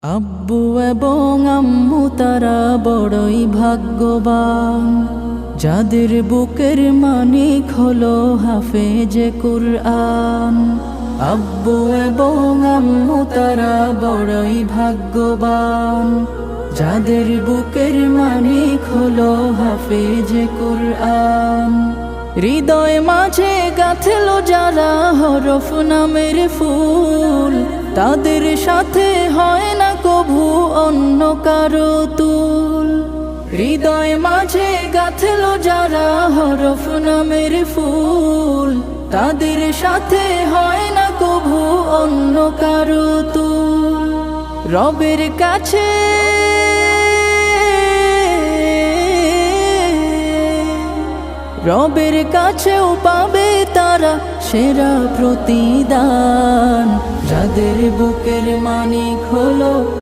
আব্বু এবং আম্মু তারা বড়ই ভাগ্যবান, যাদের বুকের মানিক হলো হাফেজে কুরআন। আব্বু এবং আম্মু তারা বড়ই ভাগ্যবান, যাদের বুকের মানিক হলো হাফেজে কুরআন। হৃদয় মাঝে গাঁথলো যারা হরফ নামের ফুল, তাদের সাথে হয় না কভু অন্য কারো তুল। হৃদয় মাঝে গাঁথলো যারা হরফ নামের ফুল, তাদের সাথে হয় না কভু অন্য কারো তুল। রবের কাছে রবের কাছেও পাবে তারা সেরা প্রতিদান, যাদের বুকের মানিক হলো